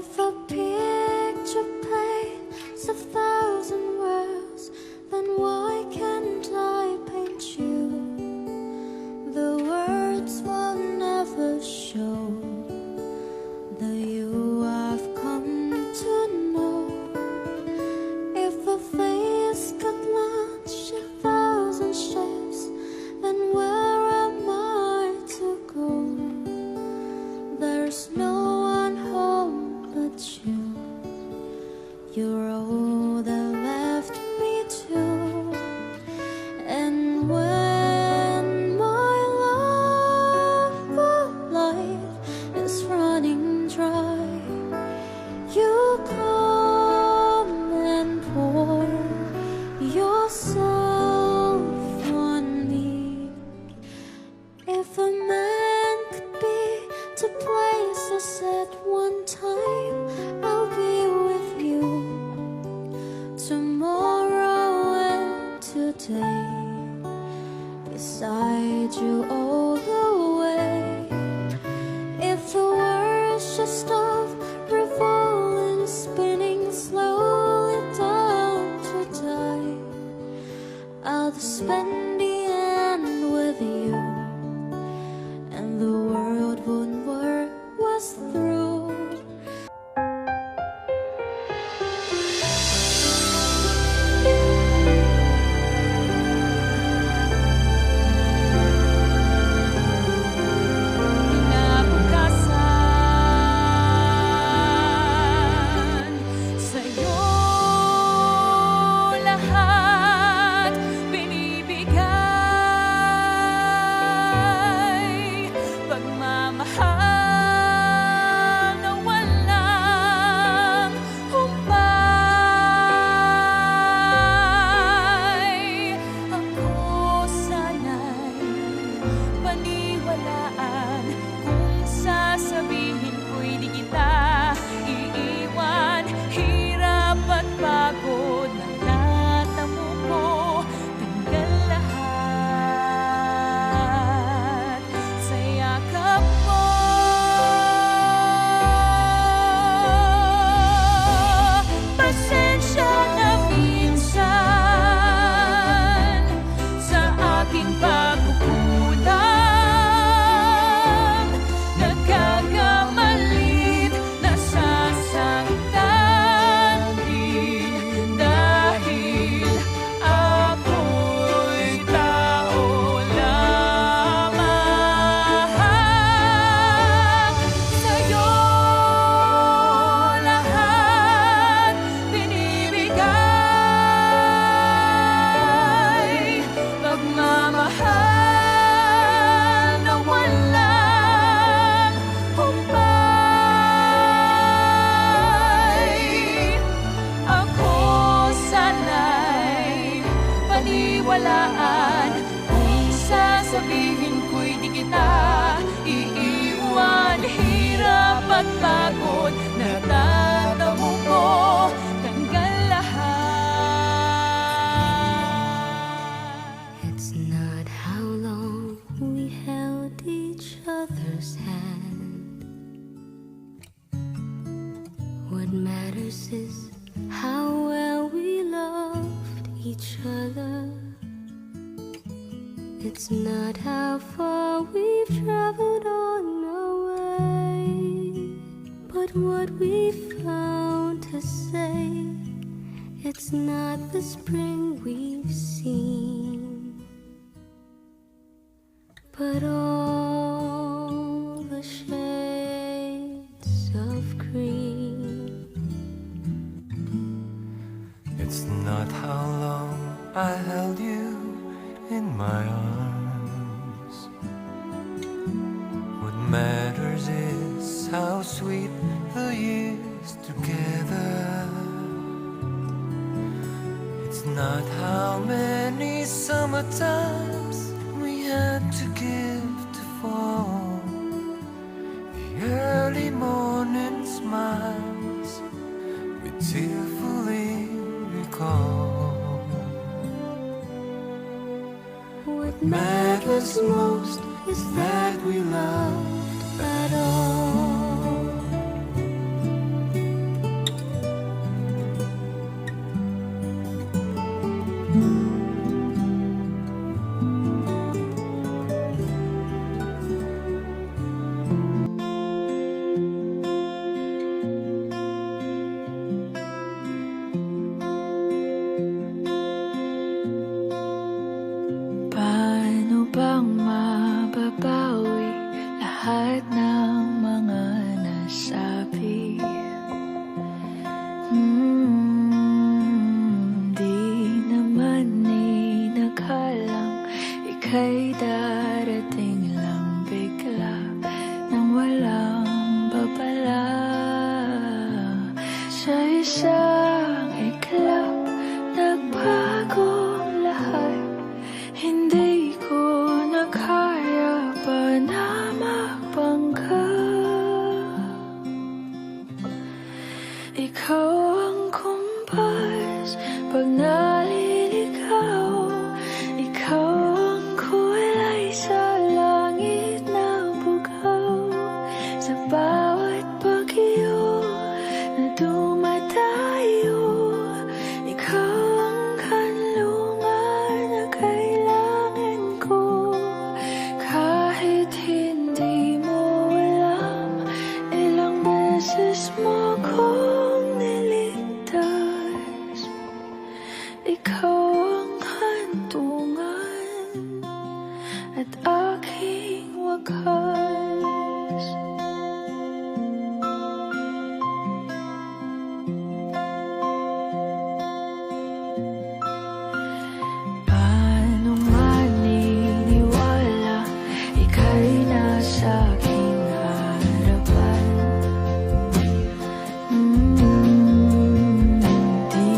If a picture paints 1,000 worlds, then why can't I paint you? The words will never show the you I've come to know. If a face could launch 1,000 ships, then where am I to go? There's no one home but you. You're all that left me to. And when my love for life is running dry, you come and pour yourself on me. If a man could be two places at one time, I'll be with you tomorrow and today, beside you all the way. If the world should stop revolving, spinning slowly down to die, I'll spend the end with you, and the world won't work was through. Kinabukasan, sa'yo lahat binibigay. Pagmamahal na walang humpay. Ako sana'y paniwalaan kung sasabihin ko'y di kita iiwan. Hirap at pagod na natamo ko, tanggal lahat sa yakap mo. Pasensya na minsan sa aking pagkukulang. Nagkakamalit, nasasaktan din dahil ako'y tao lamang. Sa'yo lahat binibigay. Pagmamahal na walang humpay. Ako sana'y paniwalaan kung sasabihin ko'y di kita iiwan. Hirap at pagod na tatamo ko, tanggal lahat. It's not how long we held each other's hand. What matters is how well we loved each other. It's not how far we've traveled on our way, but what we found to say. It's not the spring we've seen, but all the shades of green. It's not how long I held you in my arms. What matters is how sweet the years together. It's not how many summertimes we had to give to fall. The early morning smiles we tearfully recall. What matters most is that we loved at all. isang iklap, nagbagong lahat. Hindi ko na kaya pa na magpangga. Ikaw ang kumpas pag naliligaw. Ikaw ang kulay sa langit na bugaw. Sa bawat bagyo na dumadayo, ikaw ang kanlungan na kailangan ko. Kahit hindi mo alam, ilang beses mo kong niligtas. Ikaw ang hantungan at aking wakas. Paano maniniwala ika'y nasa aking harapan? Di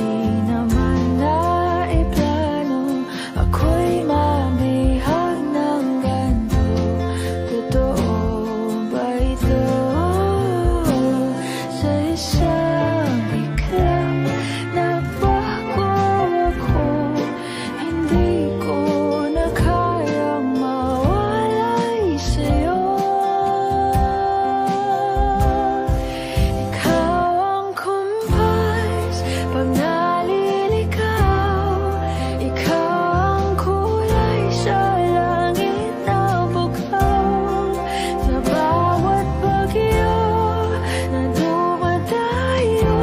naman naiplano ako'y mabihag ng ganito. Totoo ba ito? Sa isang iklap, nabago ako. Hindi ko na kayang mawalay sa'yo. Ikaw ang kumpas pag naliligaw. Ikaw ang kulay sa langit na bugaw. Sa bawat bagyo na dumadayo,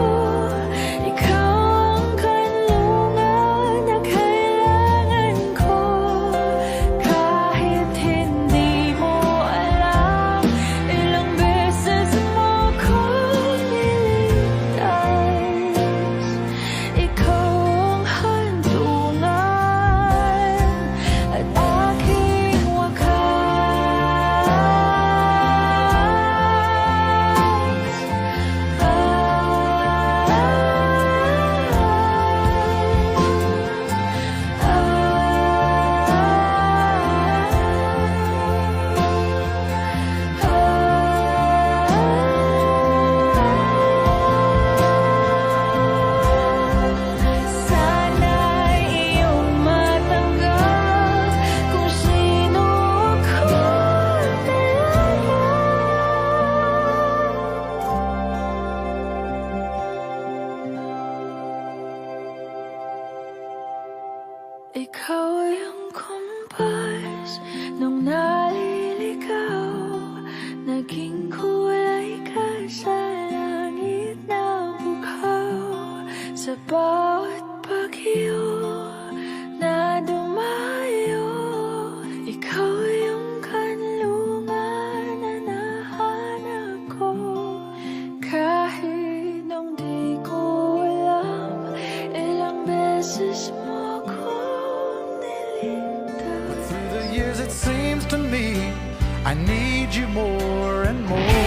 ikaw ang kanlungan na kailangan ko. Kahit hindi mo alam, ilang beses mo kong niligtas. Ikaw ang hantungan at aking sana'y iyong matanggap kung sino ako talaga. Ikaw yung kumpas nung naliligaw. Naging kulay ka sa langit na bugaw. Sa bawat bagyo na dumayo, ikaw yung kanlungan na nahanap ko. Kahit nung di ko alam, ilang beses mo kong niligtas. Through the years it seems to me I need you more and more.